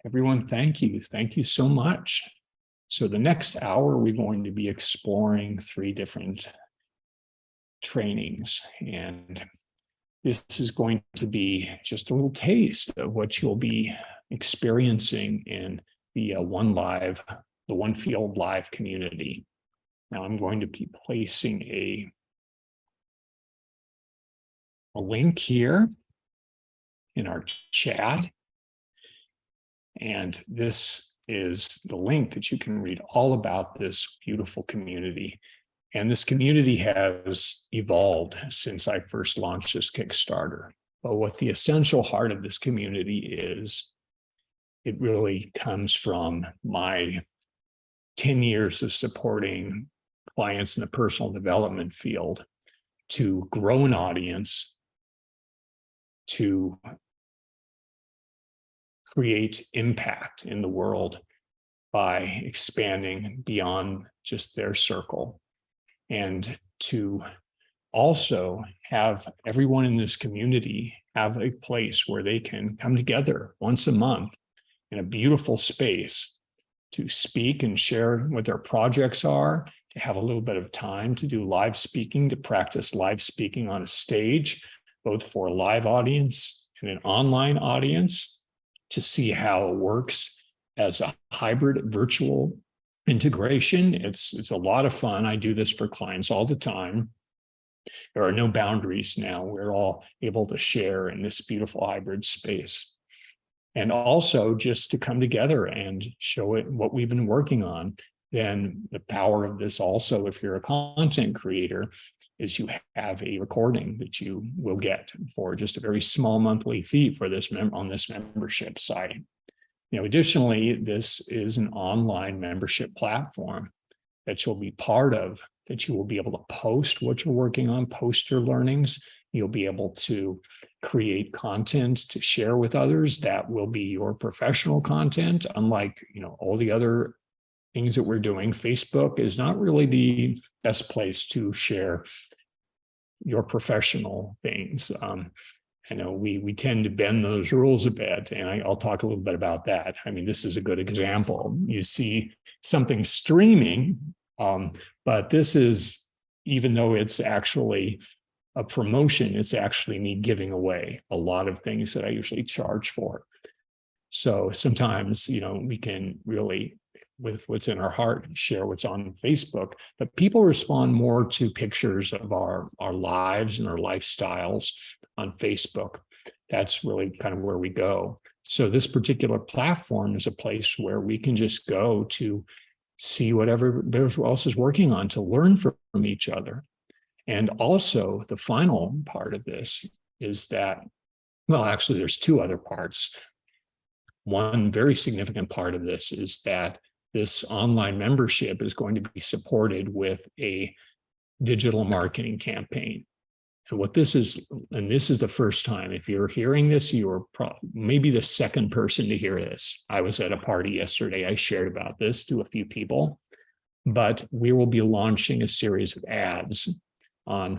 Everyone, thank you. Thank you so much. So the next hour, we're going to be exploring 3 different trainings. And this is going to be just a little taste of what you'll be experiencing in the One Field Live community. Now I'm going to be placing a link here in our chat. And this is the link that you can read all about this beautiful community. And this community has evolved since I first launched this Kickstarter. But what the essential heart of this community is, it really comes from my 10 years of supporting clients in the personal development field to grow an audience, to create impact in the world by expanding beyond just their circle, and to also have everyone in this community have a place where they can come together once a month in a beautiful space to speak and share what their projects are, to have a little bit of time to do live speaking, to practice live speaking on a stage, both for a live audience and an online audience, to see how it works as a hybrid virtual integration. It's a lot of fun. I do this for clients all the time. There are no boundaries now. We're all able to share in this beautiful hybrid space. And also just to come together and show it what we've been working on. Then the power of this also, if you're a content creator, is you have a recording that you will get for just a very small monthly fee for this on this membership site. Additionally, this is an online membership platform that you'll be part of, that you will be able to post what you're working on, post your learnings. You'll be able to create content to share with others that will be your professional content. Unlike, all the other things that we're doing, Facebook is not really the best place to share your professional things. I know we tend to bend those rules a bit, and I'll talk a little bit about that. I mean, this is a good example. You see something streaming, but this is, even though it's actually a promotion, it's actually me giving away a lot of things that I usually charge for. So sometimes, we can really, with what's in our heart, share what's on Facebook, but people respond more to pictures of our lives and our lifestyles on Facebook. That's really kind of where we go. So this particular platform is a place where we can just go to see whatever else is working on, to learn from each other. And also the final part of this is that, well, actually there's 2 other parts. One very significant part of this is that this online membership is going to be supported with a digital marketing campaign. And what this is, and this is the first time, if you're hearing this, you're maybe the second person to hear this. I was at a party yesterday. I shared about this to a few people, but we will be launching a series of ads on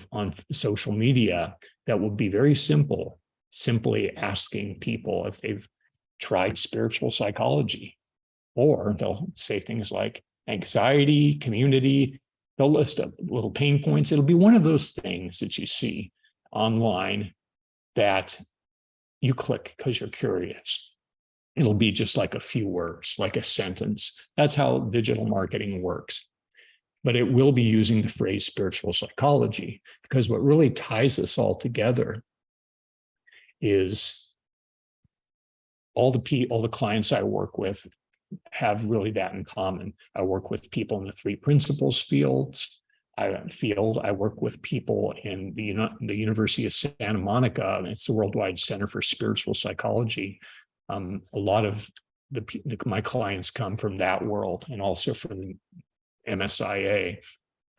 social media that will be very simple, simply asking people if they've tried spiritual psychology, or they'll say things like anxiety, community. They'll list a little pain points. It'll be one of those things that you see online that you click because you're curious. It'll be just like a few words, like a sentence. That's how digital marketing works. But it will be using the phrase spiritual psychology, because what really ties us all together is all the clients I work with have really that in common. I work with people in the 3 principles fields. I work with people in the University of Santa Monica. It's the Worldwide Center for Spiritual Psychology. A lot of my clients come from that world, and also from MSIA,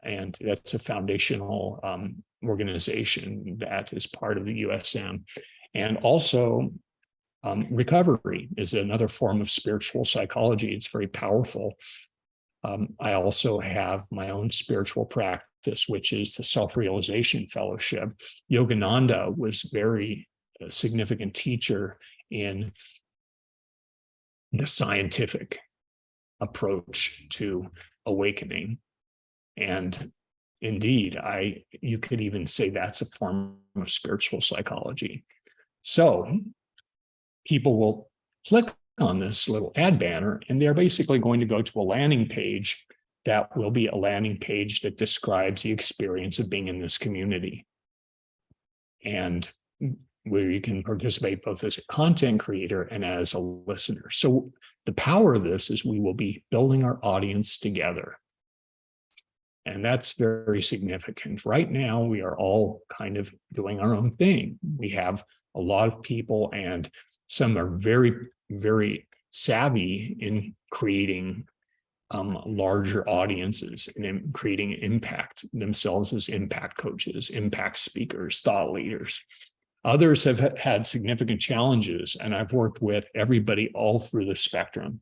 and that's a foundational organization that is part of the USM. And also, recovery is another form of spiritual psychology. It's very powerful. I also have my own spiritual practice, which is the Self-Realization Fellowship. Yogananda was very significant teacher in the scientific approach to awakening. And indeed, you could even say that's a form of spiritual psychology. So people will click on this little ad banner, and they're basically going to go to a landing page that will be a landing page that describes the experience of being in this community, and where you can participate both as a content creator and as a listener. So the power of this is we will be building our audience together. And that's very significant. Right now, we are all kind of doing our own thing. We have a lot of people, and some are very, very savvy in creating larger audiences and in creating impact themselves as impact coaches, impact speakers, thought leaders. Others have had significant challenges, and I've worked with everybody all through the spectrum,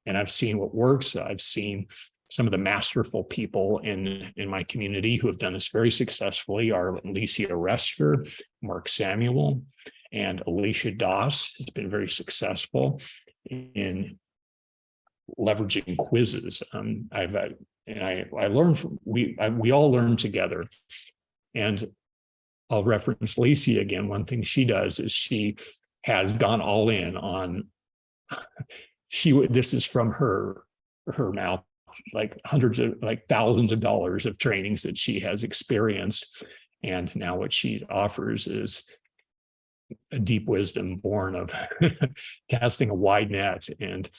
and I've seen what works. I've seen some of the masterful people in my community who have done this very successfully are Alicia Rester, Mark Samuel, and Alicia Doss has been very successful in leveraging quizzes. I learned from, we all learn together. And I'll reference Lacey again. One thing she does is she has gone all in on, this is from her mouth, like thousands of dollars of trainings that she has experienced. And now what she offers is a deep wisdom born of casting a wide net. And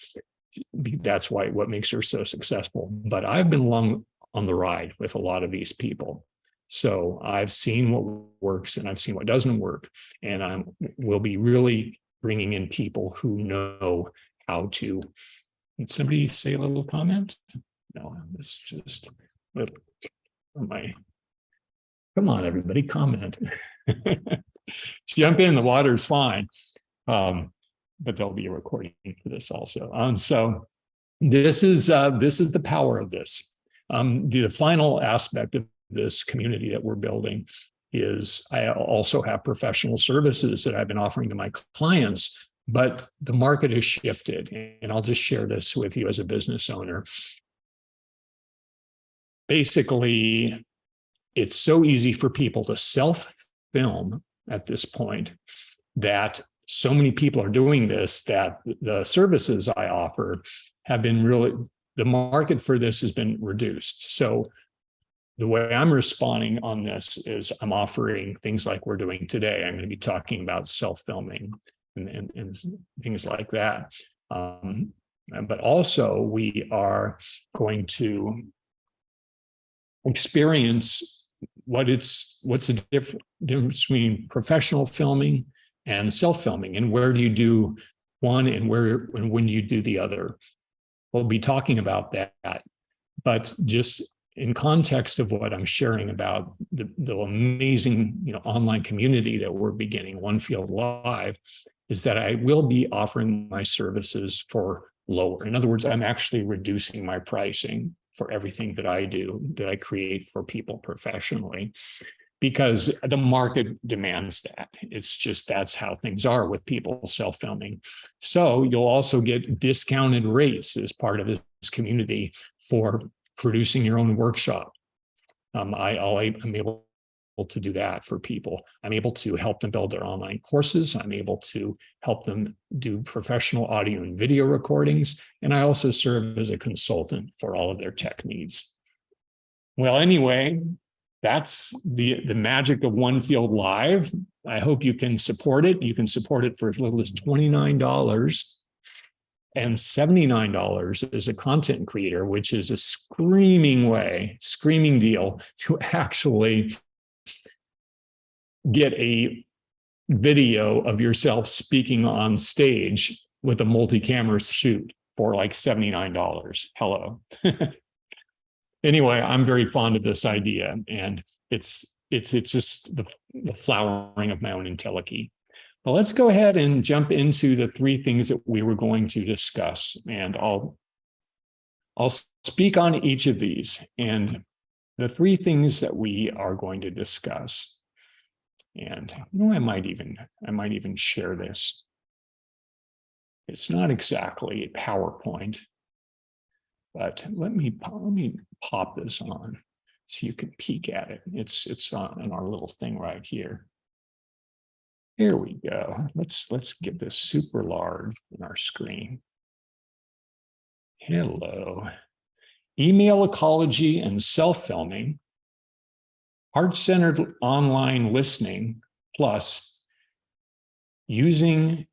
that's what makes her so successful. But I've been along on the ride with a lot of these people. So I've seen what works and I've seen what doesn't work. And we'll be really bringing in people who know how to. Did somebody say a little comment? No, it's just little. Come on, everybody, comment. Jump in, the water's fine. But there'll be a recording for this also. So this is the power of this. The final aspect of this community that we're building is I also have professional services that I've been offering to my clients, but the market has shifted. And I'll just share this with you as a business owner. Basically, it's so easy for people to self-film at this point that so many people are doing this that the services I offer have been the market for this has been reduced. So the way I'm responding on this is I'm offering things like we're doing today. I'm going to be talking about self-filming and things like that. But also we are going to experience what's the difference between professional filming and self-filming, and where do you do one and when do you do the other. We'll be talking about that, but just in context of what I'm sharing about the amazing online community that we're beginning, One Field Live, is that I will be offering my services for lower. In other words, I'm actually reducing my pricing for everything that I do, that I create for people professionally, because the market demands that. It's just, that's how things are with people self-filming. So you'll also get discounted rates as part of this community for producing your own workshop. I'm able to do that for people. I'm able to help them build their online courses. I'm able to help them do professional audio and video recordings. And I also serve as a consultant for all of their tech needs. Well, anyway, that's the magic of One Field Live. I hope you can support it. You can support it for as little as $29 and $79 as a content creator, which is a screaming deal to actually get a video of yourself speaking on stage with a multi-camera shoot for like $79. Hello. Anyway, I'm very fond of this idea, and it's just the flowering of my own entelechy. Well, let's go ahead and jump into the three things that we were going to discuss, and I'll speak on each of these. And the three things that we are going to discuss, and I might even share this. It's not exactly a PowerPoint, but let me pop this on so you can peek at it. It's on our little thing right here. Here we go. Let's give this super large on our screen. Hello. Email ecology and self-filming, heart-centered online listening, plus using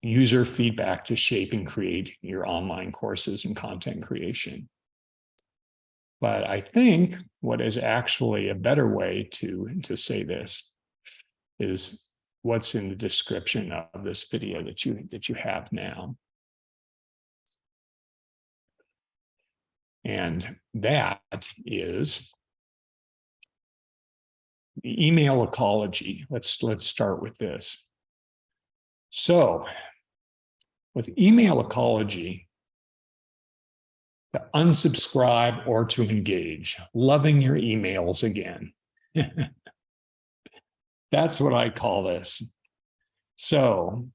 user feedback to shape and create your online courses and content creation. But I think what is actually a better way to say this is what's in the description of this video that you have now. And that is the email ecology. Let's start with this. So with email ecology, to unsubscribe or to engage, loving your emails again. That's what I call this. So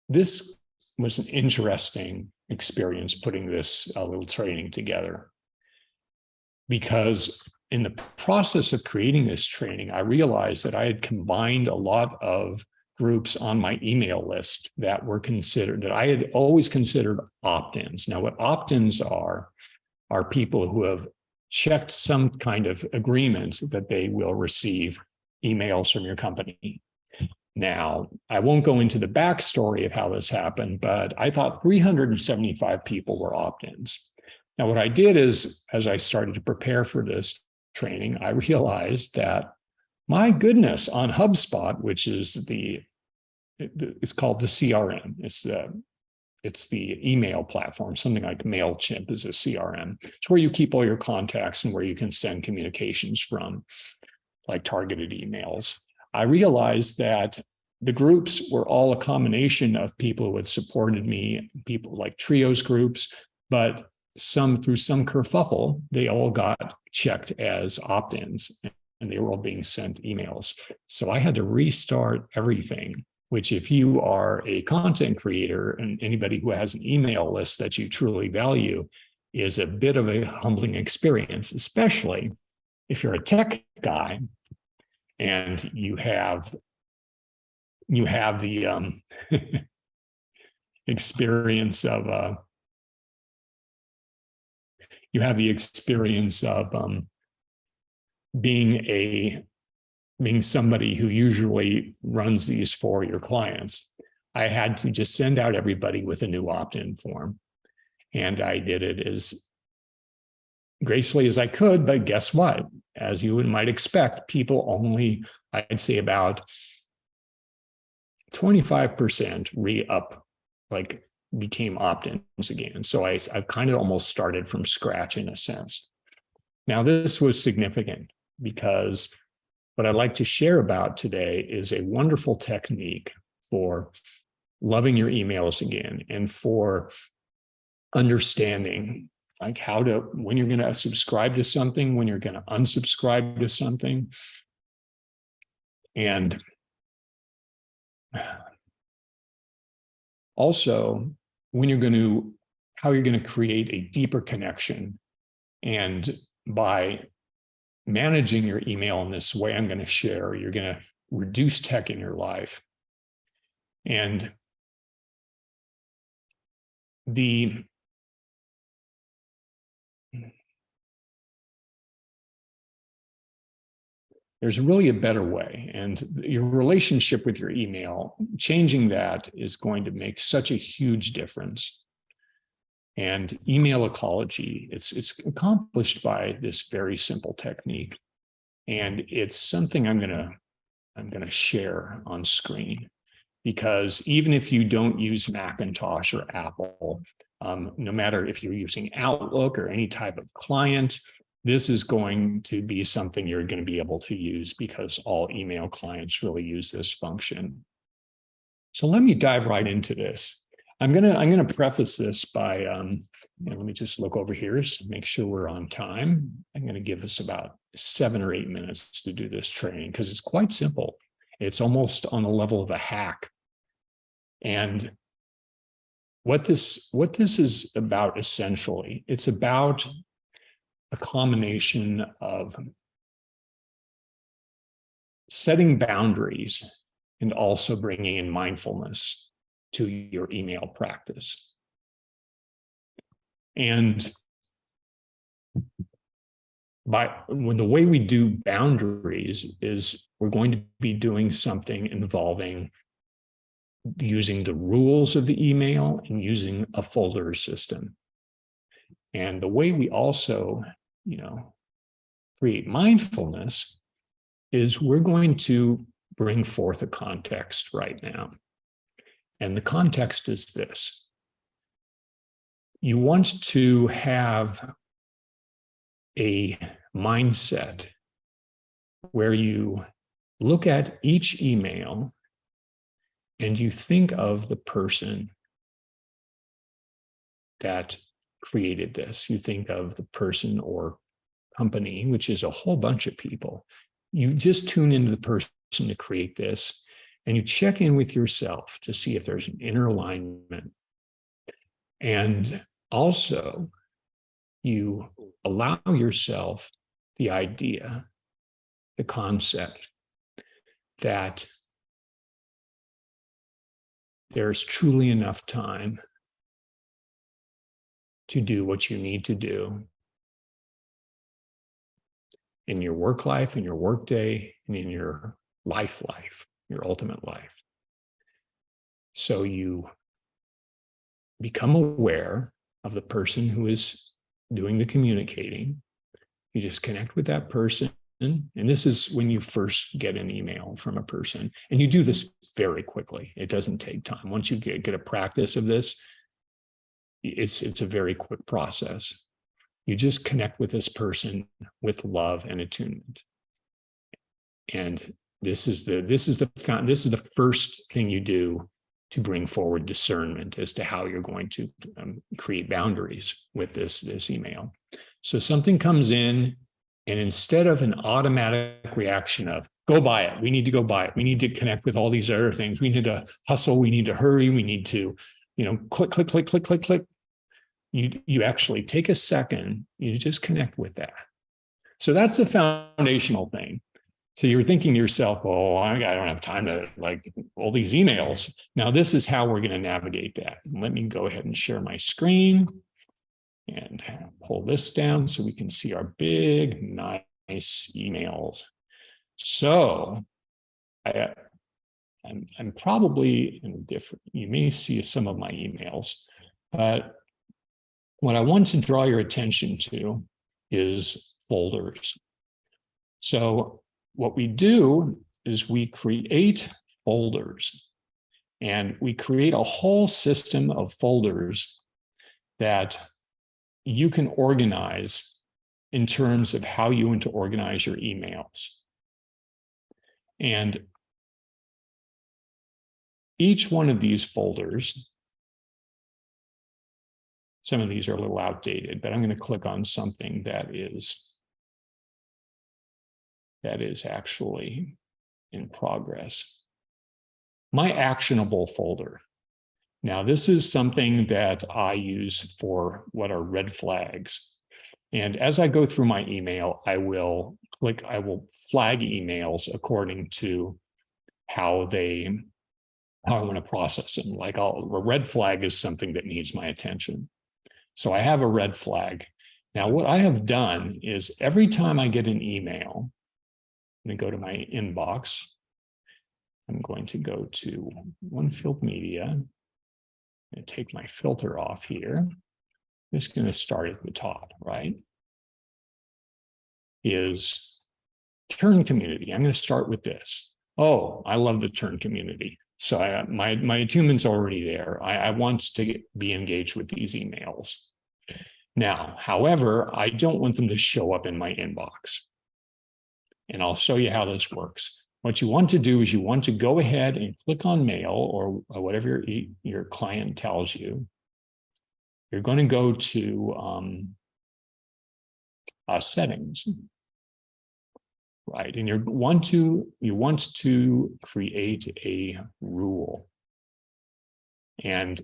this was an interesting experience putting this little training together, because in the process of creating this training, I realized that I had combined a lot of groups on my email list that were considered, that I had always considered opt-ins. Now, what opt-ins are people who have checked some kind of agreement that they will receive emails from your company. Now, I won't go into the backstory of how this happened, but I thought 375 people were opt-ins. Now, what I did is, as I started to prepare for this training, I realized that, my goodness, on HubSpot, which is it's called the CRM. It's the email platform. Something like MailChimp is a CRM. It's where you keep all your contacts and where you can send communications from, like targeted emails. I realized that the groups were all a combination of people who had supported me, people like trios groups, but through some kerfuffle, they all got checked as opt-ins and they were all being sent emails. So I had to restart everything, which, if you are a content creator and anybody who has an email list that you truly value, is a bit of a humbling experience, especially if you're a tech guy and you have the experience of being somebody who usually runs these for your clients. I had to just send out everybody with a new opt-in form. And I did it as gracefully as I could, but guess what? As you might expect, people only, I'd say about 25% became opt-ins again. So I've kind of almost started from scratch in a sense. Now, this was significant because what I'd like to share about today is a wonderful technique for loving your emails again and for understanding like when you're going to subscribe to something, when you're going to unsubscribe to something. And also how you're going to create a deeper connection. And by managing your email in this way I'm going to share, you're going to reduce tech in your life. And there's really a better way, and your relationship with your email, changing that is going to make such a huge difference. And email ecology, it's accomplished by this very simple technique. And it's something I'm going to share on screen, because even if you don't use Macintosh or Apple, no matter if you're using Outlook or any type of client, this is going to be something you're going to be able to use, because all email clients really use this function. So let me dive right into this. I'm gonna preface this by let me just look over here, so make sure we're on time. I'm going to give us about 7 or 8 minutes to do this training because it's quite simple. It's almost on the level of a hack. And what this is about essentially, it's about a combination of setting boundaries and also bringing in mindfulness to your email practice. And when the way we do boundaries is we're going to be doing something involving using the rules of the email and using a folder system. And the way we also, create mindfulness is we're going to bring forth a context right now. And the context is this. You want to have a mindset where you look at each email and you think of the person that created this. You think of the person or company, which is a whole bunch of people. You just tune into the person to create this, and you check in with yourself to see if there's an inner alignment. And also, you allow yourself the idea, the concept that there's truly enough time to do what you need to do in your work life, in your work day, and in your life, your ultimate life. So you become aware of the person who is doing the communicating. You just connect with that person. And this is when you first get an email from a person. And you do this very quickly. It doesn't take time. Once you get a practice of this, it's a very quick process. You just connect with this person with love and attunement. And this is the first thing you do to bring forward discernment as to how you're going to create boundaries with this email. So something comes in, and instead of an automatic reaction of go buy it, we need to go buy it, we need to connect with all these other things, we need to hustle, we need to hurry, we need to, click. You actually take a second, you just connect with that. So that's a foundational thing. So you're thinking to yourself, oh, I don't have time to all these emails. Now, this is how we're going to navigate that. Let me go ahead and share my screen and pull this down so we can see our big, nice emails. So I'm probably in a different, you may see some of my emails, but what I want to draw your attention to is folders. So what we do is we create folders, and we create a whole system of folders that you can organize in terms of how you want to organize your emails. And each one of these folders, some of these are a little outdated, but I'm going to click on something that is actually in progress. My actionable folder. Now, this is something that I use for what are red flags. And as I go through my email, I will flag emails according to how I want to process them. A red flag is something that needs my attention. So I have a red flag. Now, what I have done is every time I get an email, I'm going to go to my inbox. I'm going to go to One Field Media. I'm going to take my filter off here. I'm just going to start at the top, right? Is Turn community. I'm going to start with this. Oh, I love the Turn community. So my attunement's already there. I want to be engaged with these emails. Now, however, I don't want them to show up in my inbox. And I'll show you how this works. What you want to do is you want to go ahead and click on mail or whatever your client tells you. You're going to go to settings, right? And you want to create a rule. And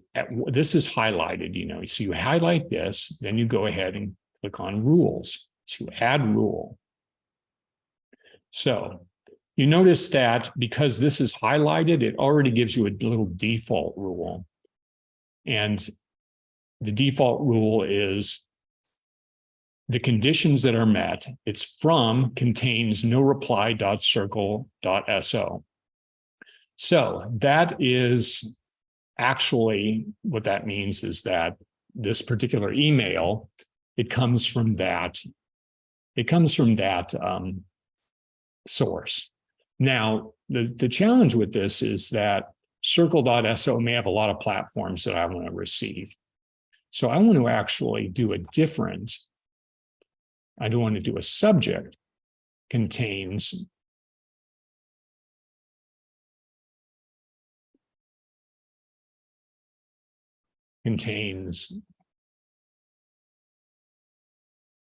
this is highlighted, so you highlight this, then you go ahead and click on rules. So add rule. So you notice that because this is highlighted, it already gives you a little default rule. And the default rule is the conditions that are met. It's from contains no reply.circle.so. So that is actually what that means is that this particular email, it comes from that source. Now, the challenge with this is that circle.so may have a lot of platforms that I want to receive. So I want to actually do I don't want to do a subject contains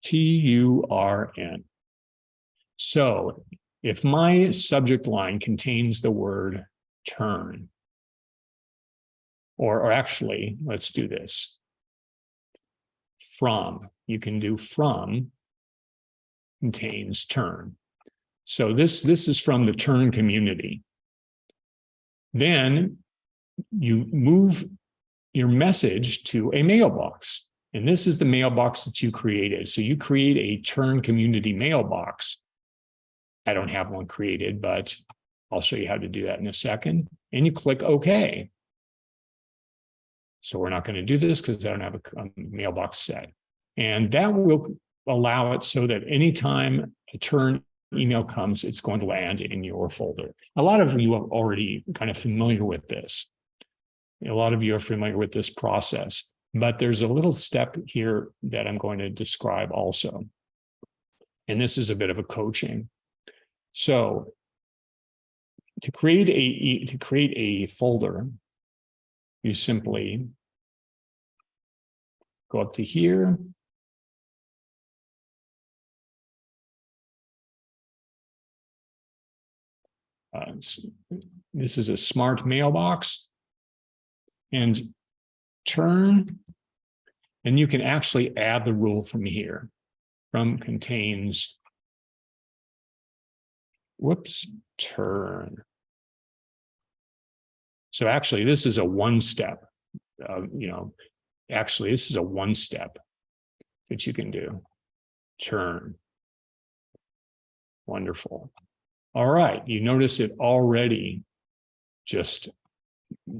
TURN. So if my subject line contains the word turn, or actually, let's do this. From, you can do from contains turn. So this is from the turn community. Then you move your message to a mailbox. And this is the mailbox that you created. So you create a turn community mailbox. I don't have one created, but I'll show you how to do that in a second. And you click OK. So we're not going to do this because I don't have a mailbox set. And that will allow it so that anytime a turn email comes, it's going to land in your folder. A lot of you are already kind of familiar with this. A lot of you are familiar with this process, but there's a little step here that I'm going to describe also. And this is a bit of a coaching. So to create a folder, you simply go up to here. This is a smart mailbox, and turn, and you can actually add the rule from here. From contains, turn. So actually, this is a one-step. Actually, this is a one-step that you can do. Turn. Wonderful. All right, you notice it already just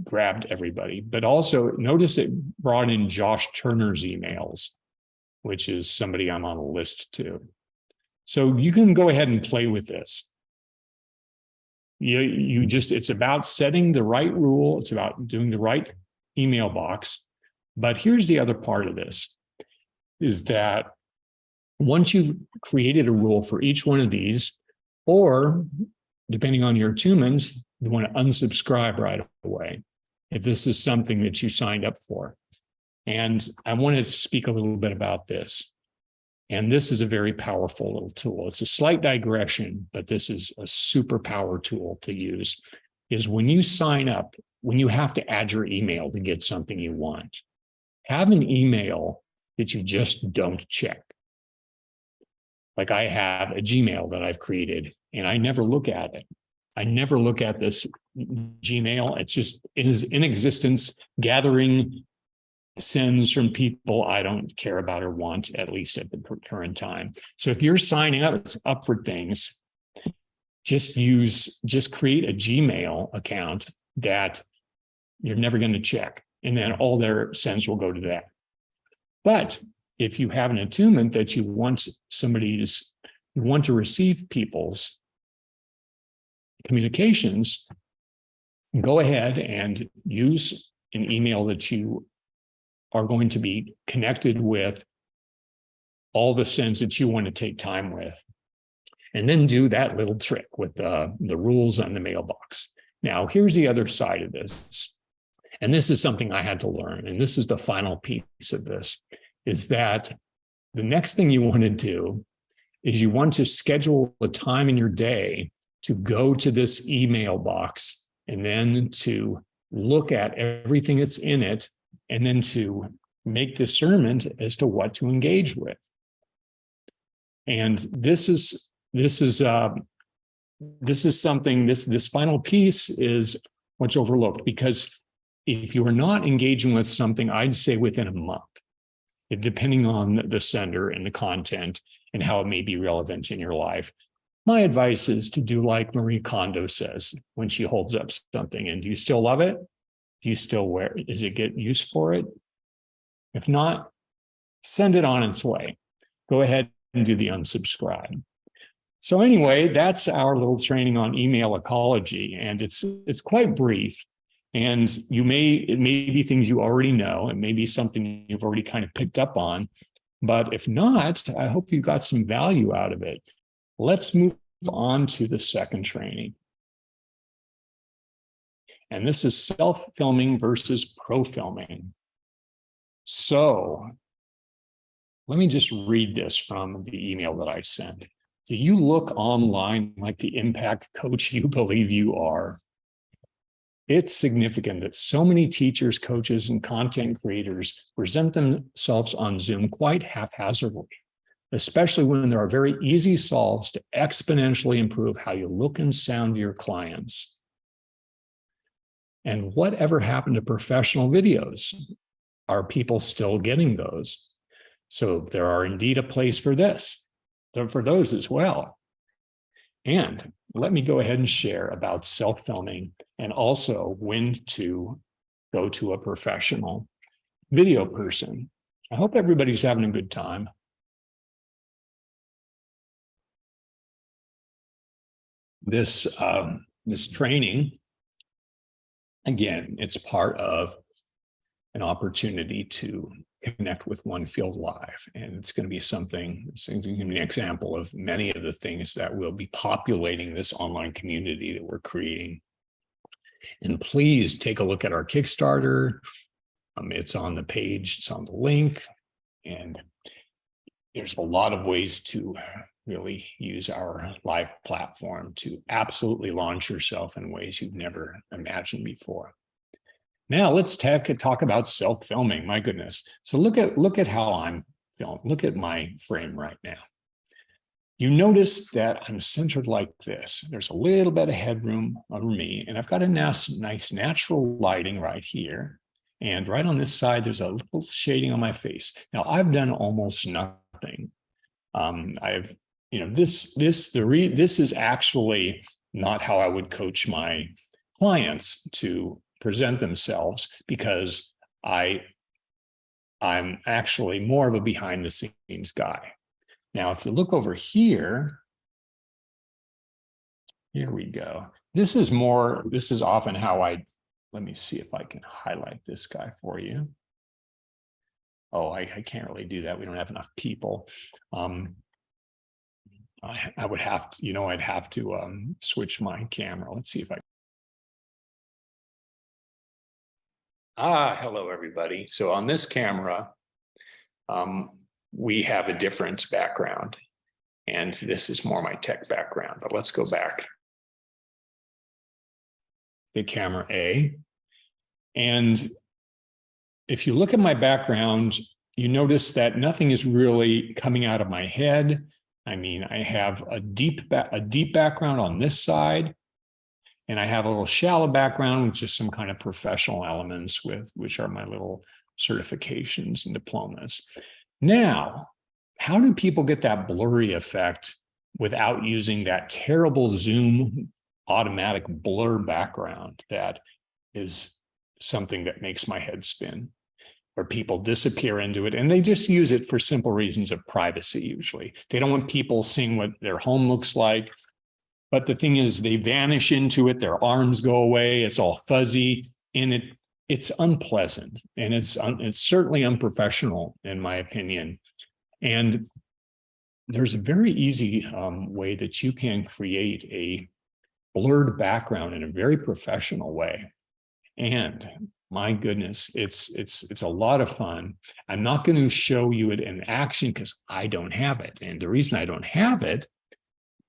grabbed everybody, but also notice it brought in Josh Turner's emails, which is somebody I'm on a list to. So you can go ahead and play with this. It's about setting the right rule. It's about doing the right email box. But here's the other part of this, is that once you've created a rule for each one of these, or depending on your attunements, you want to unsubscribe right away if this is something that you signed up for. And I wanted to speak a little bit about this. And this is a very powerful little tool. It's a slight digression, but this is a superpower tool to use, is when you sign up, when you have to add your email to get something you want, have an email that you just don't check. Like I have a Gmail that I've created and I never look at it. I never look at this Gmail. It's just in existence, gathering sends from people I don't care about or want, at least at the current time. So if you're signing up for things, just create a Gmail account that you're never going to check. And then all their sends will go to that. But if you have an attunement that you want to receive people's communications, go ahead and use an email that you are going to be connected with all the sends that you want to take time with. And then do that little trick with the rules on the mailbox. Now, here's the other side of this. And this is something I had to learn. And this is the final piece of this, is that the next thing you want to do is you want to schedule a time in your day to go to this email box and then to look at everything that's in it and then to make discernment as to what to engage with. And this is something, this final piece is what's overlooked, because if you are not engaging with something, I'd say within a month, depending on the sender and the content and how it may be relevant in your life. My advice is to do like Marie Kondo says when she holds up something, and do you still love it? Do you still wear it? Does it get use for it? If not, send it on its way. Go ahead and do the unsubscribe. So anyway, that's our little training on email ecology, and it's quite brief. And it may be things you already know. It may be something you've already kind of picked up on. But if not, I hope you got some value out of it. Let's move on to the second training. And this is self-filming versus pro-filming. So let me just read this from the email that I sent. Do you look online like the impact coach you believe you are? It's significant that so many teachers, coaches, and content creators present themselves on Zoom quite haphazardly, especially when there are very easy solves to exponentially improve how you look and sound to your clients. And whatever happened to professional videos? Are people still getting those? So there are indeed a place for this, for those as well. And let me go ahead and share about self-filming and also when to go to a professional video person. I hope everybody's having a good time. This training, again, it's part of an opportunity to connect with One Field Live. And it's going to be something, it's going to be an example of many of the things that will be populating this online community that we're creating. And please take a look at our Kickstarter. It's on the page, it's on the link. And there's a lot of ways to really use our live platform to absolutely launch yourself in ways you've never imagined before. Now let's talk about self-filming. My goodness. So look at how I'm filmed. Look at my frame right now. You notice that I'm centered like this. There's a little bit of headroom over me, and I've got a nice natural lighting right here. And right on this side, there's a little shading on my face. Now I've done almost nothing. This is actually not how I would coach my clients to present themselves, because I'm actually more of a behind the scenes guy. Now, if you look over here, here we go. This is often how let me see if I can highlight this guy for you. Oh, I can't really do that. We don't have enough people. I would have to, I'd have to switch my camera. Let's see if I. Hello, everybody. So on this camera, we have a different background, and this is more my tech background, but let's go back. The camera A. And if you look at my background, you notice that nothing is really coming out of my head. I mean, I have a deep background on this side, and I have a little shallow background, which is some kind of professional elements which are my little certifications and diplomas. Now, how do people get that blurry effect without using that terrible Zoom automatic blur background that is something that makes my head spin? Or people disappear into it, and they just use it for simple reasons of privacy usually. They don't want people seeing what their home looks like. But the thing is, they vanish into it, their arms go away, it's all fuzzy, and it's unpleasant, and it's certainly unprofessional, in my opinion. And there's a very easy way that you can create a blurred background in a very professional way. And my goodness, it's a lot of fun. I'm not going to show you it in action because I don't have it. And the reason I don't have it,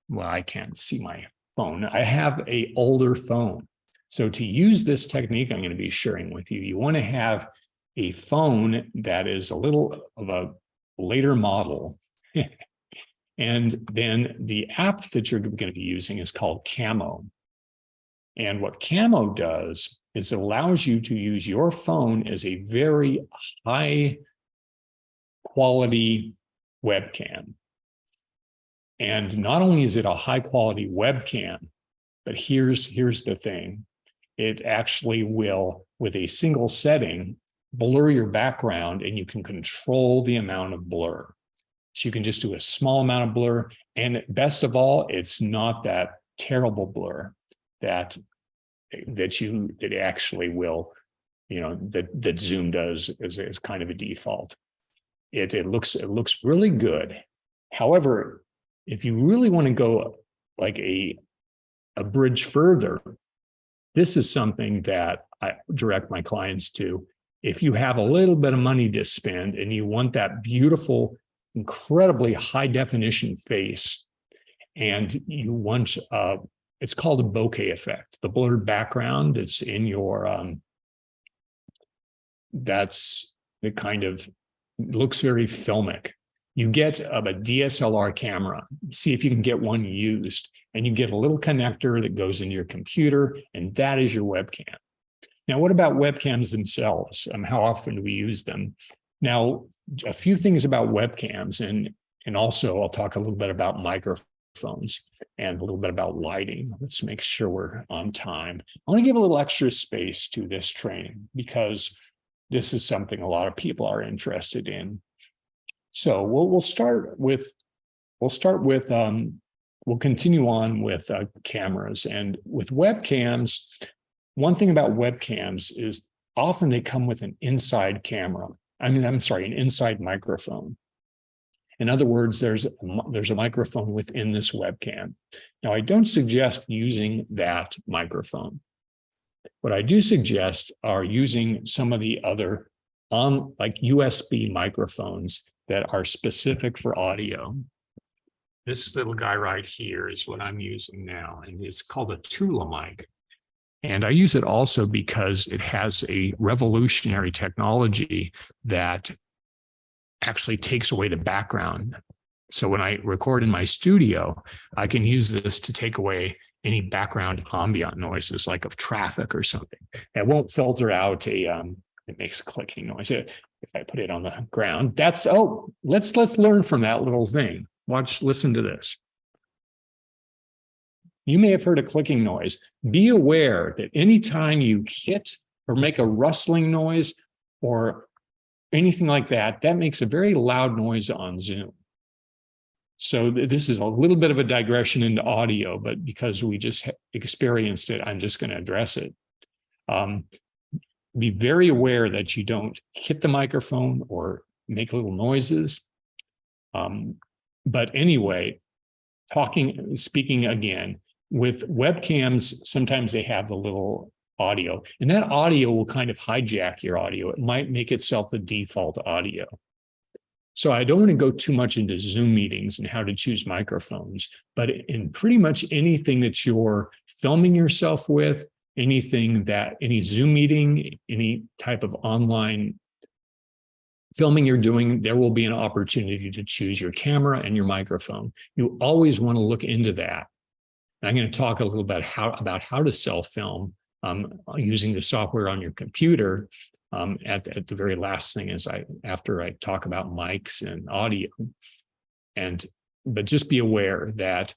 well, I can't see my phone. I have an older phone. So to use this technique I'm going to be sharing with you, you want to have a phone that is a little of a later model. And then the app that you're going to be using is called Camo. And what Camo does is it allows you to use your phone as a very high quality webcam. And not only is it a high quality webcam, but here's the thing. It actually will, with a single setting, blur your background, and you can control the amount of blur. So you can just do a small amount of blur. And best of all, it's not that terrible blur that actually will, that Zoom does as kind of a default. It looks really good. However, if you really want to go like a bridge further, this is something that I direct my clients to. If you have a little bit of money to spend and you want that beautiful, incredibly high definition face, and you want it's called a bokeh effect. The blurred background, it's in your that's the kind of, looks very filmic. You get a DSLR camera, see if you can get one used, and you get a little connector that goes into your computer, and that is your webcam. Now, what about webcams themselves? How often do we use them? Now, a few things about webcams, and also I'll talk a little bit about microphones and a little bit about lighting. Let's make sure we're on time. I want to give a little extra space to this training because this is something a lot of people are interested in. So we'll continue on with cameras, and with webcams. One thing about webcams is often they come with an inside camera. an inside microphone. In other words, there's a microphone within this webcam. Now, I don't suggest using that microphone. What I do suggest are using some of the other like USB microphones that are specific for audio. This little guy right here is what I'm using now, and it's called a Tula mic. And I use it also because it has a revolutionary technology that actually takes away the background. So when I record in my studio, I can use this to take away any background ambient noises, like of traffic or something. It won't filter out it makes a clicking noise. If I put it on the ground, let's learn from that little thing. Listen to this. You may have heard a clicking noise. Be aware that anytime you hit or make a rustling noise or anything like that, that makes a very loud noise on Zoom. So this is a little bit of a digression into audio, but because we just experienced it, I'm just going to address it. Be very aware that you don't hit the microphone or make little noises. But anyway, speaking again, with webcams, sometimes they have the little audio, and that audio will kind of hijack your audio. It might make itself the default audio. So I don't want to go too much into Zoom meetings and how to choose microphones, but in pretty much anything that you're filming yourself with, any Zoom meeting, any type of online filming you're doing, there will be an opportunity to choose your camera and your microphone. You always want to look into that. And I'm going to talk a little bit about how to self-film using the software on your computer at the very last thing after I talk about mics and audio. But just be aware that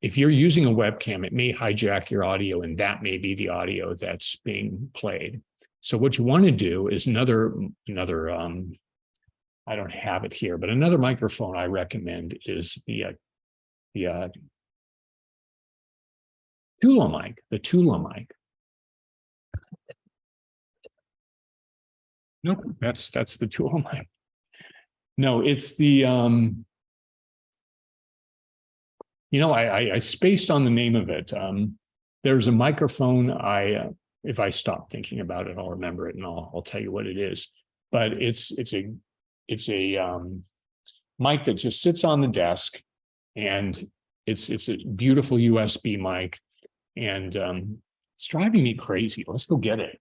if you're using a webcam, it may hijack your audio, and that may be the audio that's being played. So what you want to do is another I don't have it here, but another microphone I recommend is the Tula mic, Nope, that's the Tula mic. No, it's the, I spaced on the name of it. There's a microphone if I stop thinking about it, I'll remember it and I'll tell you what it is. But it's a mic that just sits on the desk, and it's a beautiful USB mic, and it's driving me crazy. Let's go get it.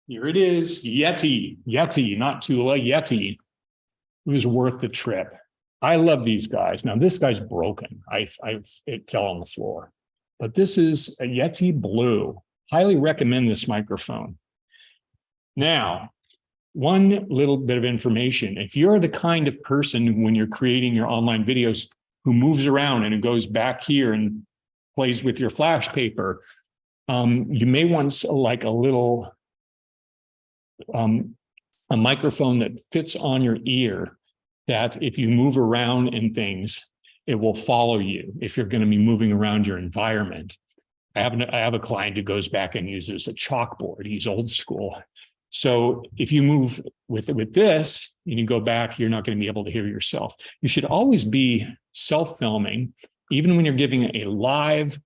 Here it is, Yeti, not Tula, Yeti. It was worth the trip. I love these guys. Now this guy's broken. It fell on the floor, but this is a Yeti Blue. Highly recommend this microphone. Now, one little bit of information. If you're the kind of person when you're creating your online videos who moves around and who goes back here and plays with your flash paper, you may want like a little a microphone that fits on your ear, that if you move around in things, it will follow you if you're going to be moving around your environment. I have a client who goes back and uses a chalkboard. He's old school. So if you move with this and you go back, you're not going to be able to hear yourself. You should always be self-filming, even when you're giving a live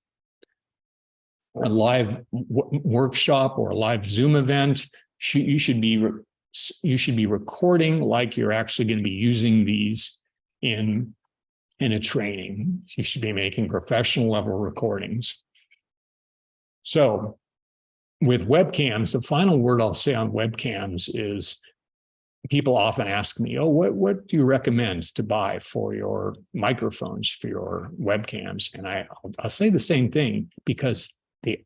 workshop or a live Zoom event. You should be recording like you're actually going to be using these in a training. You should be making professional level recordings. So with webcams, the final word I'll say on webcams is, people often ask me, oh, what do you recommend to buy for your microphones, for your webcams? And I'll say the same thing, because the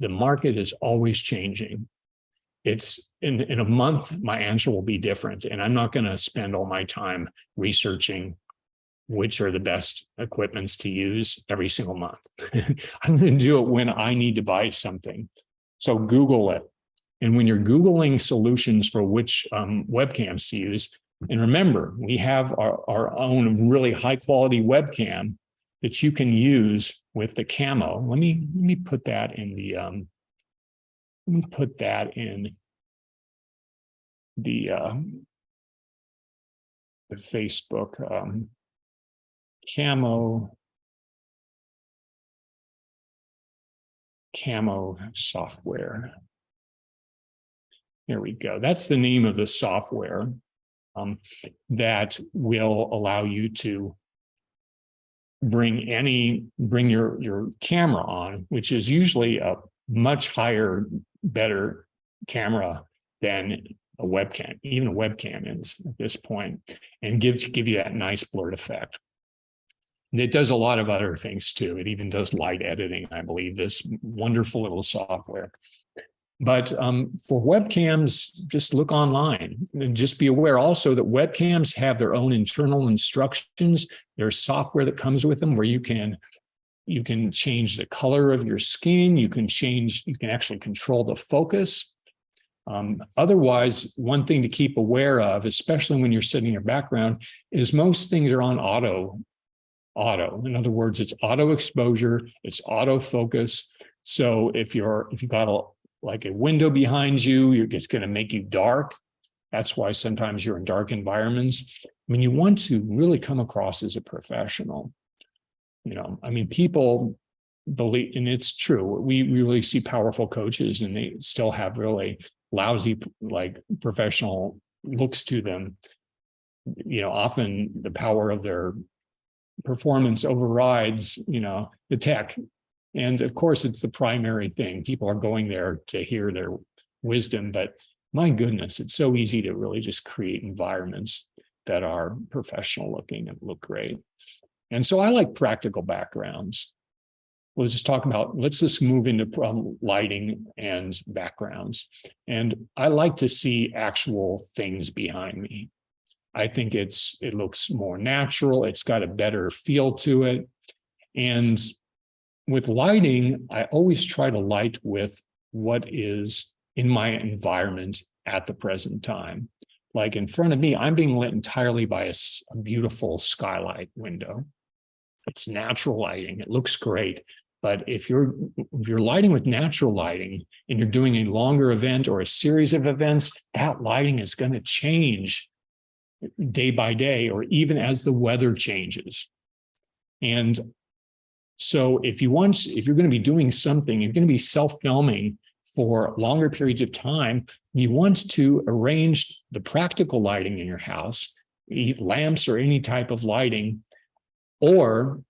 market is always changing. It's in a month, my answer will be different. And I'm not going to spend all my time researching which are the best equipments to use every single month. I'm going to do it when I need to buy something. So Google it. And when you're Googling solutions for which webcams to use, and remember, we have our own really high quality webcam that you can use with the camo. Let me put that in the the Facebook camo software. Here we go. That's the name of the software that will allow you to bring your camera on, which is usually a much higher, better camera than a webcam. Even a webcam is at this point, and give you that nice blurred effect. And it does a lot of other things too. It even does light editing, I believe, this wonderful little software. But for webcams, just look online, and just be aware also that webcams have their own internal instructions. There's software that comes with them where you can change the color of your skin. You can actually control the focus. Otherwise, one thing to keep aware of, especially when you're setting your background, is most things are on auto. In other words, it's auto exposure, it's auto focus. So if you've got a window behind you, it's going to make you dark. That's why sometimes you're in dark environments. I mean, you want to really come across as a professional. People believe, and it's true, we really see powerful coaches and they still have really lousy, professional looks to them. Often the power of their performance overrides, the tech. And of course, it's the primary thing. People are going there to hear their wisdom, but my goodness, it's so easy to really just create environments that are professional looking and look great. And so I like practical backgrounds. Let's just move into lighting and backgrounds. And I like to see actual things behind me. I think it looks more natural. It's got a better feel to it. And with lighting, I always try to light with what is in my environment at the present time. Like in front of me, I'm being lit entirely by a beautiful skylight window. It's natural lighting. It looks great. But if you're lighting with natural lighting and you're doing a longer event or a series of events, that lighting is going to change day by day, or even as the weather changes. And so if you're going to be doing something, you're going to be self-filming for longer periods of time, you want to arrange the practical lighting in your house, lamps or any type of lighting, or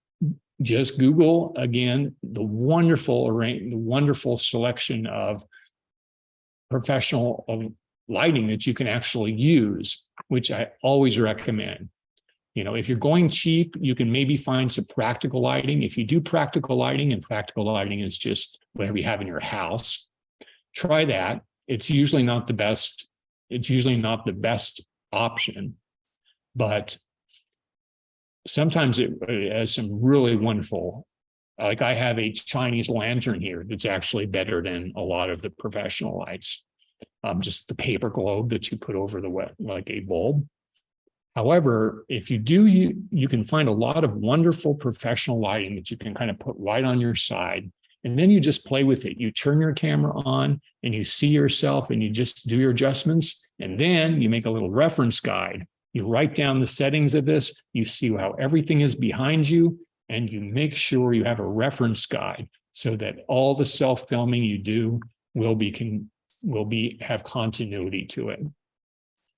just Google again the wonderful selection of professional lighting that you can actually use, which I always recommend. If you're going cheap, you can maybe find some practical lighting. If you do practical lighting, and practical lighting is just whatever you have in your house, try that. It's usually not the best. It's usually not the best option, but sometimes it has some really wonderful, like I have a Chinese lantern here that's actually better than a lot of the professional lights. Just the paper globe that you put over like a bulb. However, if you do, you can find a lot of wonderful professional lighting that you can kind of put right on your side. And then you just play with it. You turn your camera on and you see yourself and you just do your adjustments. And then you make a little reference guide. You write down the settings of this. You see how everything is behind you, and you make sure you have a reference guide so that all the self-filming you do will have continuity to it.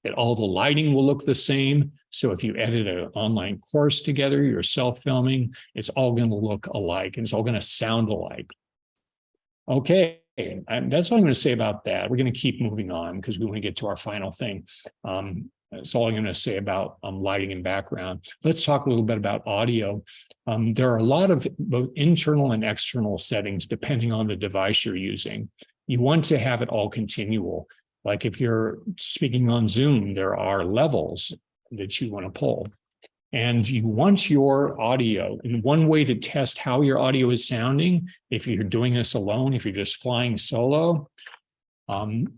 That all the lighting will look the same. So if you edit an online course together, you're self-filming, it's all going to look alike and it's all going to sound alike. Okay, and that's all I'm going to say about that. We're going to keep moving on because we want to get to our final thing. That's all I'm going to say about lighting and background. Let's talk a little bit about audio. There are a lot of both internal and external settings depending on the device you're using. You want to have it all continual. Like if you're speaking on Zoom, there are levels that you want to pull. And you want your audio, and one way to test how your audio is sounding, if you're doing this alone, if you're just flying solo,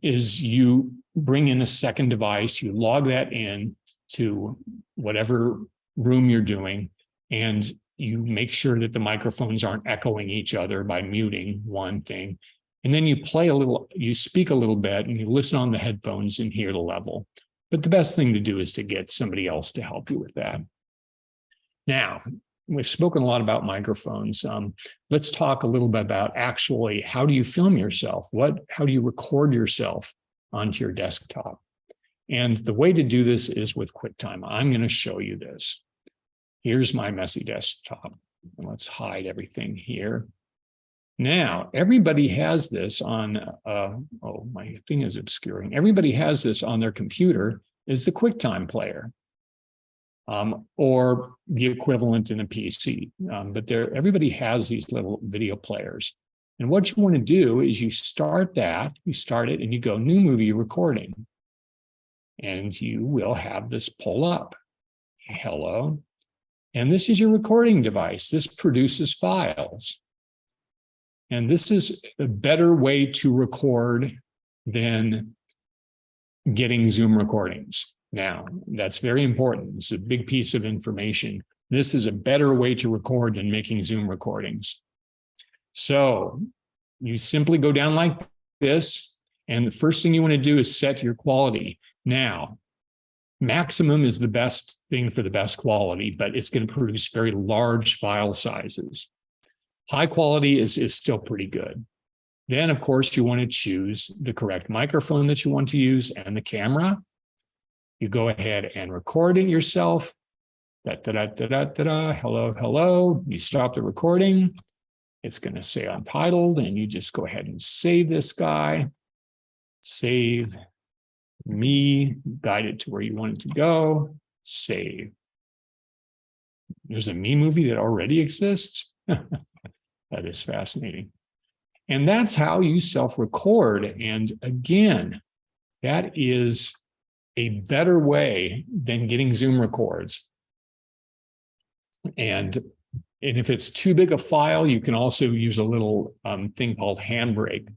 is you bring in a second device, you log that in to whatever room you're doing, and you make sure that the microphones aren't echoing each other by muting one thing. And then you speak a little bit, and you listen on the headphones and hear the level. But the best thing to do is to get somebody else to help you with that. Now, we've spoken a lot about microphones. Let's talk a little bit about actually how do you film yourself? How do you record yourself onto your desktop? And the way to do this is with QuickTime. I'm going to show you this. Here's my messy desktop. Let's hide everything here. Now, everybody has this on, oh, my thing is obscuring. Everybody has this on their computer is the QuickTime player. Or the equivalent in a PC. But everybody has these little video players. And what you want to do is you start it, and you go new movie recording. And you will have this pull up. Hello. And this is your recording device. This produces files. And this is a better way to record than getting Zoom recordings. Now, that's very important. It's a big piece of information. This is a better way to record than making Zoom recordings. So you simply go down like this, and the first thing you want to do is set your quality. Now, maximum is the best thing for the best quality, but it's going to produce very large file sizes. High quality is still pretty good. Then, of course, you want to choose the correct microphone that you want to use and the camera. You go ahead and record it yourself. Hello, hello. You stop the recording. It's going to say untitled, and you just go ahead and save this guy. Save me, guide it to where you want it to go. Save. There's a me movie that already exists. That is fascinating. And that's how you self-record. And again, that is a better way than getting Zoom records. And if it's too big a file, you can also use a little thing called Handbrake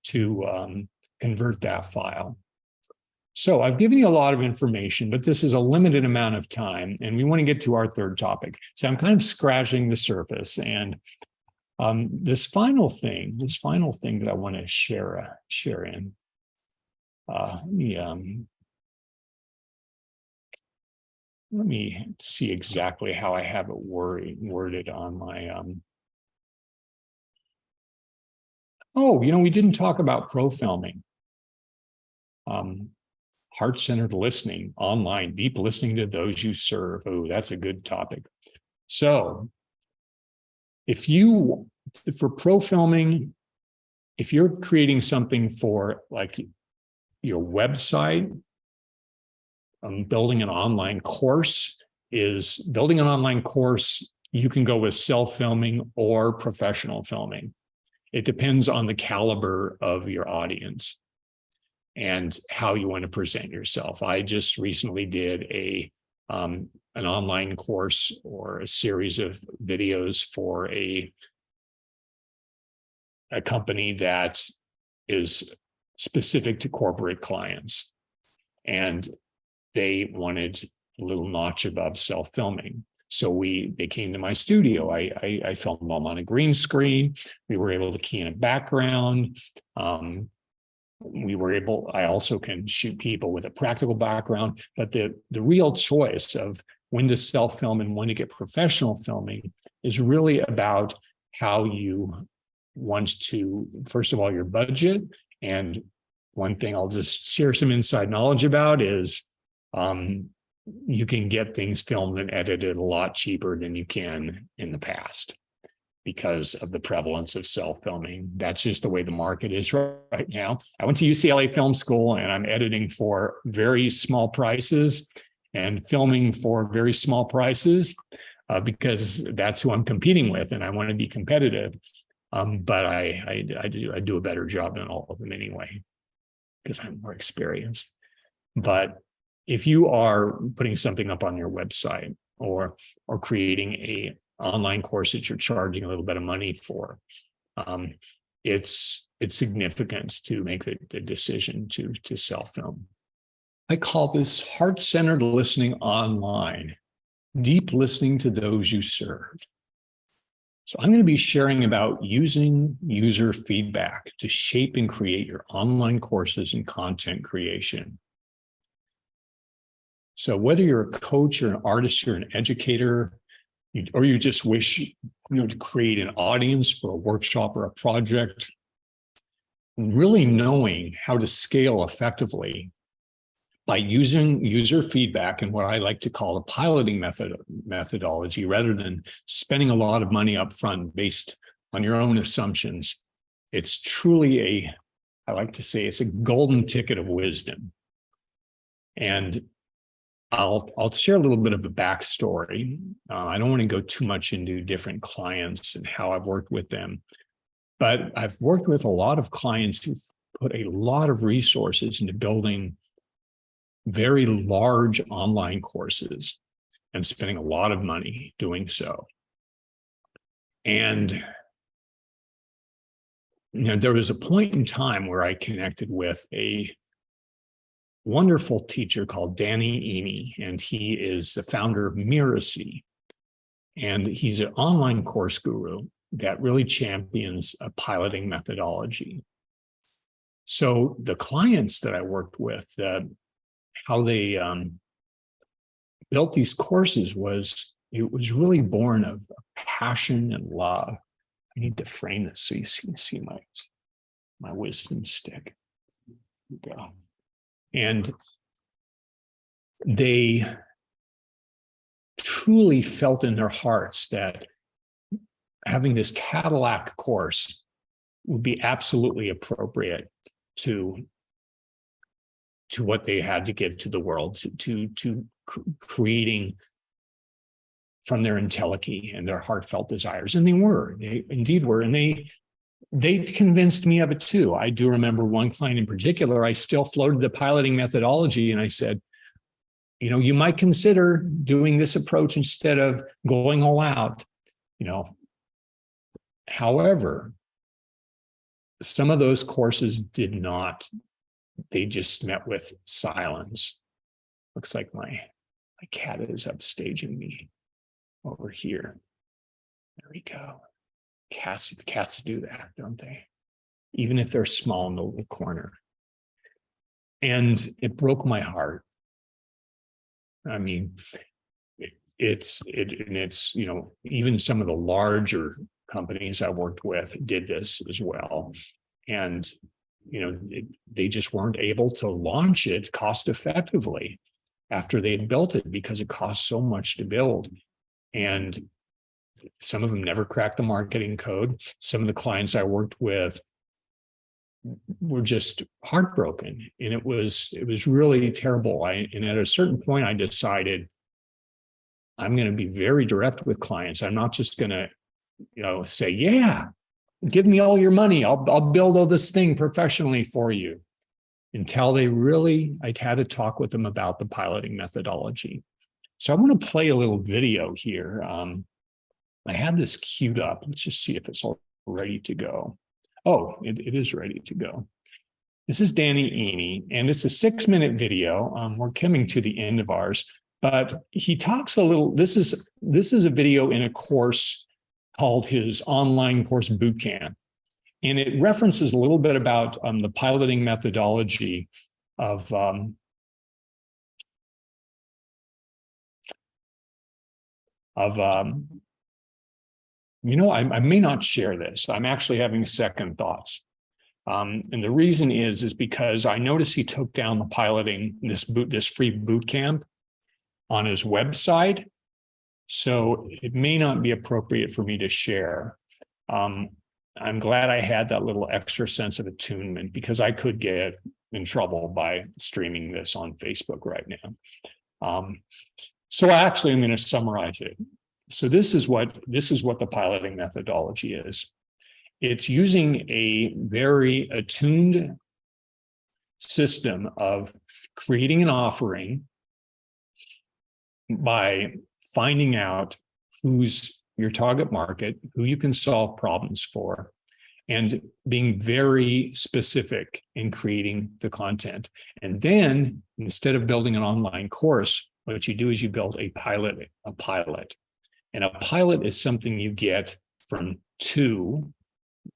to convert that file. So I've given you a lot of information, but this is a limited amount of time, and we want to get to our third topic. So I'm kind of scratching the surface, and this final thing that I want to share in. Let me see exactly how I have it worded on my. Oh, we didn't talk about pro filming. Heart-centered listening online, deep listening to those you serve. Oh, that's a good topic. So for pro filming, if you're creating something for like your website, building an online course, you can go with self-filming or professional filming. It depends on the caliber of your audience and how you want to present yourself. I just recently did an online course or a series of videos for a company that is specific to corporate clients. And they wanted a little notch above self-filming. So they came to my studio. I filmed them on a green screen. We were able to key in a background. I also can shoot people with a practical background, but the real choice of when to self-film and when to get professional filming is really about how you want to, first of all, your budget. And one thing I'll just share some inside knowledge about is you can get things filmed and edited a lot cheaper than you can in the past because of the prevalence of self-filming. That's just the way the market is right now. I went to UCLA Film School and I'm editing for very small prices and filming for very small prices because that's who I'm competing with and I want to be competitive. But I do a better job than all of them anyway because I'm more experienced. But if you are putting something up on your website or creating a online course that you're charging a little bit of money for, it's significant to make the decision to self-film. I call this heart-centered listening online, deep listening to those you serve. So I'm going to be sharing about using user feedback to shape and create your online courses and content creation. So whether you're a coach or an artist or an educator, or you just wish to create an audience for a workshop or a project, really knowing how to scale effectively by using user feedback and what I like to call the piloting methodology, rather than spending a lot of money up front based on your own assumptions. It's truly I like to say it's a golden ticket of wisdom. And I'll share a little bit of a backstory. I don't want to go too much into different clients and how I've worked with them, but I've worked with a lot of clients who've put a lot of resources into building very large online courses and spending a lot of money doing so. And there was a point in time where I connected with a wonderful teacher called Danny Eny, and he is the founder of Miracy. And he's an online course guru that really champions a piloting methodology. So the clients that I worked with, how they built these courses was really born of passion and love. I need to frame this so you can see my wisdom stick. Here we go. And they truly felt in their hearts that having this Cadillac course would be absolutely appropriate to what they had to give to the world, to creating from their entelechy and their heartfelt desires. And they indeed were. And they convinced me of it too. I do remember one client in particular, I still floated the piloting methodology and I said, you might consider doing this approach instead of going all out, However, some of those courses did not they just met with silence. Looks like my cat is upstaging me over here. There we go. Cats do that, don't they? Even if they're small in the little corner. And it broke my heart. I mean, it's even some of the larger companies I worked with did this as well. And, they just weren't able to launch it cost effectively after they had built it because it cost so much to build. And some of them never cracked the marketing code. Some of the clients I worked with were just heartbroken. And it was really terrible. And at a certain point, I decided I'm going to be very direct with clients. I'm not just going to, say, yeah, give me all your money. I'll build all this thing professionally for you. Until I had to talk with them about the piloting methodology. So I want to play a little video here. I have this queued up. Let's just see if it's all ready to go. Oh, it is ready to go. This is Danny Amy, and it's a 6-minute video. We're coming to the end of ours, but he talks a little. This is a video in a course called his online course bootcamp. And it references a little bit about the piloting methodology of I may not share this. I'm actually having second thoughts. And the reason is because I noticed he took down the piloting, this free boot camp on his website. So it may not be appropriate for me to share. I'm glad I had that little extra sense of attunement because I could get in trouble by streaming this on Facebook right now. So actually, I'm going to summarize it. So this is what the piloting methodology is. It's using a very attuned system of creating an offering by finding out who's your target market, who you can solve problems for, and being very specific in creating the content. And then instead of building an online course, what you do is you build a pilot. And a pilot is something you get from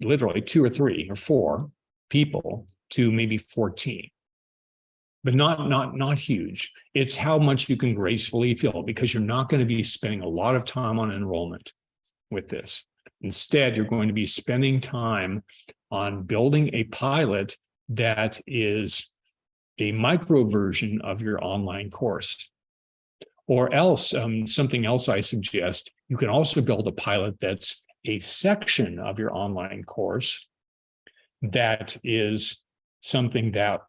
literally 2 or 3 or 4 people to maybe 14. But not huge. It's how much you can gracefully fill, because you're not going to be spending a lot of time on enrollment with this. Instead, you're going to be spending time on building a pilot that is a micro version of your online course. Or else, something else I suggest, you can also build a pilot that's a section of your online course that is something that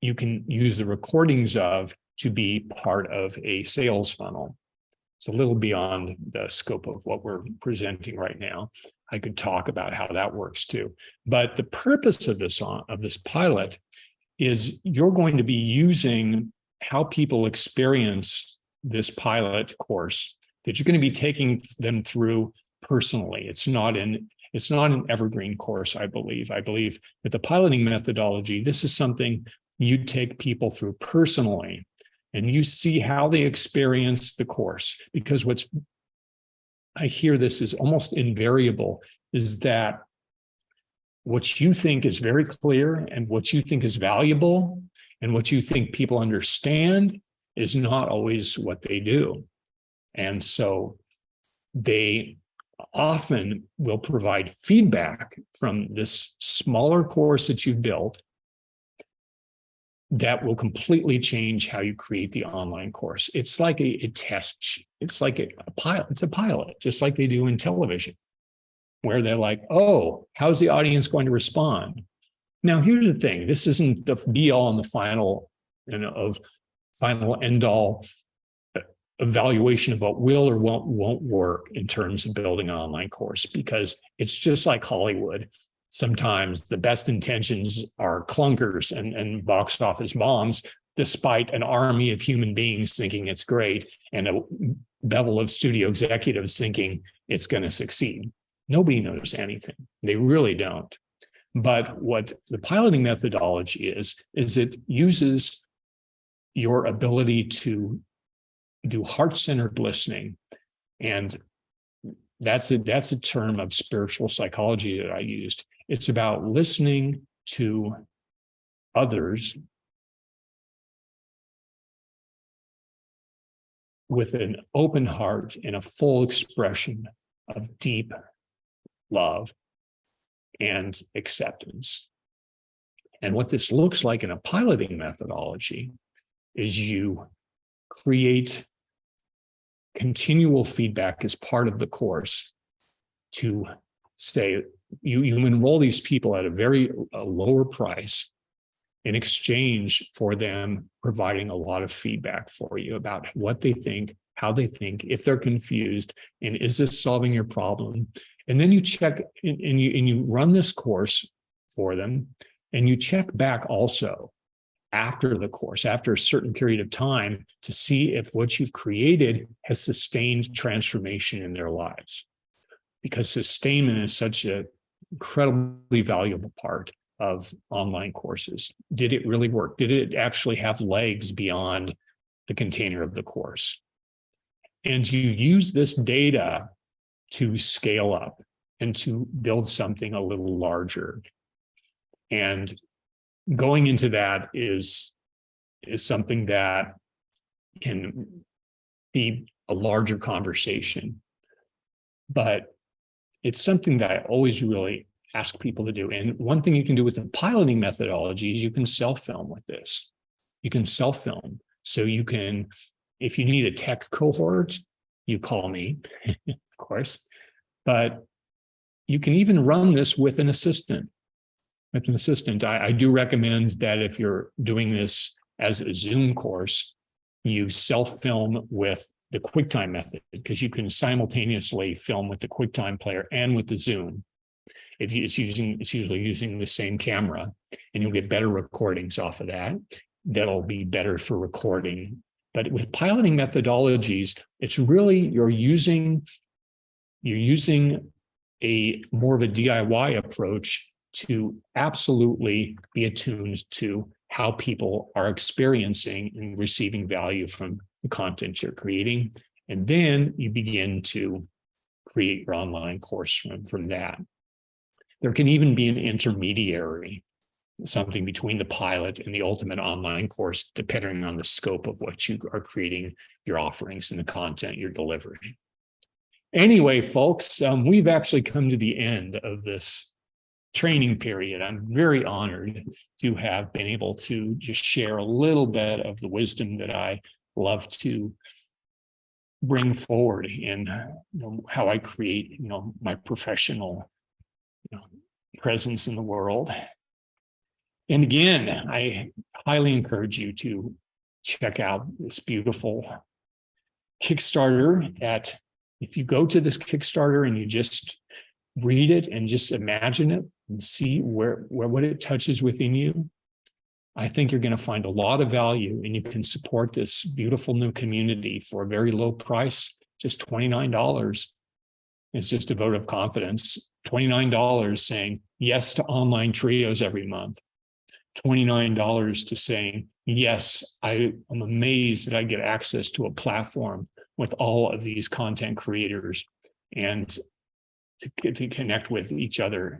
you can use the recordings of to be part of a sales funnel. It's a little beyond the scope of what we're presenting right now. I could talk about how that works too. But the purpose of this pilot is you're going to be using how people experience this pilot course that you're going to be taking them through personally. It's not an evergreen course, I believe. I believe that the piloting methodology, this is something you take people through personally, and you see how they experience the course. Because I hear this is almost invariable, is that what you think is very clear and what you think is valuable and what you think people understand is not always what they do. And so they often will provide feedback from this smaller course that you've built that will completely change how you create the online course. It's like a test. It's like a pilot. It's a pilot, just like they do in television, where they're like, oh, how's the audience going to respond? Now, here's the thing. This isn't the be all and the final, final end all evaluation of what will or won't work in terms of building an online course, because it's just like Hollywood. Sometimes the best intentions are clunkers and box office bombs, despite an army of human beings thinking it's great and a bevel of studio executives thinking it's going to succeed. Nobody knows anything. They really don't. But what the piloting methodology is it uses your ability to do heart-centered listening. And that's a term of spiritual psychology that I used. It's about listening to others with an open heart and a full expression of deep love and acceptance. And what this looks like in a piloting methodology is you create continual feedback as part of the course to say, you enroll these people at a lower price in exchange for them providing a lot of feedback for you about what they think, how they think, if they're confused, and is this solving your problem? And then you check and you run this course for them, and you check back also after the course, after a certain period of time, to see if what you've created has sustained transformation in their lives. Because sustainment is such an incredibly valuable part of online courses. Did it really work? Did it actually have legs beyond the container of the course? And you use this data to scale up and to build something a little larger. And going into that is something that can be a larger conversation. But it's something that I always really ask people to do. And one thing you can do with the piloting methodology is you can self-film with this. You can self-film. So you can, if you need a tech cohort, you call me, of course. But you can even run this with an assistant. I do recommend that if you're doing this as a Zoom course, you self-film with the QuickTime method, because you can simultaneously film with the QuickTime player and with the Zoom. It's usually using the same camera, and you'll get better recordings off of that. That'll be better for recording. But with piloting methodologies, it's really you're using a more of a DIY approach to absolutely be attuned to how people are experiencing and receiving value from the content you're creating. And then you begin to create your online course from that. There can even be an intermediary, something between the pilot and the ultimate online course, depending on the scope of what you are creating, your offerings and the content you're delivering. Anyway, folks, we've actually come to the end of this training period. I'm very honored to have been able to just share a little bit of the wisdom that I love to bring forward in how I create my professional presence in the world. And again, I highly encourage you to check out this beautiful Kickstarter. If you go to this Kickstarter and you just read it and just imagine it and see where what it touches within you, I think you're going to find a lot of value, and you can support this beautiful new community for a very low price, just $29. It's just a vote of confidence. $29 saying yes to online trios every month. $29 to saying, yes, I'm amazed that I get access to a platform with all of these content creators and to connect with each other,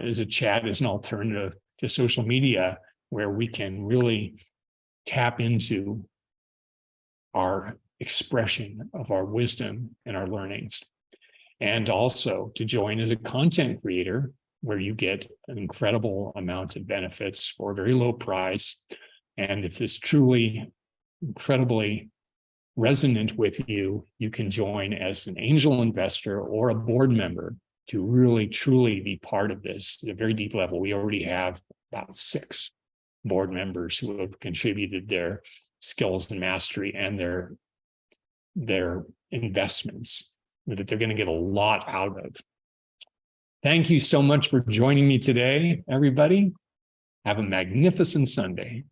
as a chat, as an alternative to social media, where we can really tap into our expression of our wisdom and our learnings. And also to join as a content creator, where you get an incredible amount of benefits for a very low price. And if this truly incredibly resonant with you, you can join as an angel investor or a board member to really, truly be part of this at a very deep level. We already have about 6 board members who have contributed their skills and mastery and their investments that they're going to get a lot out of. Thank you so much for joining me today, everybody. Have a magnificent Sunday.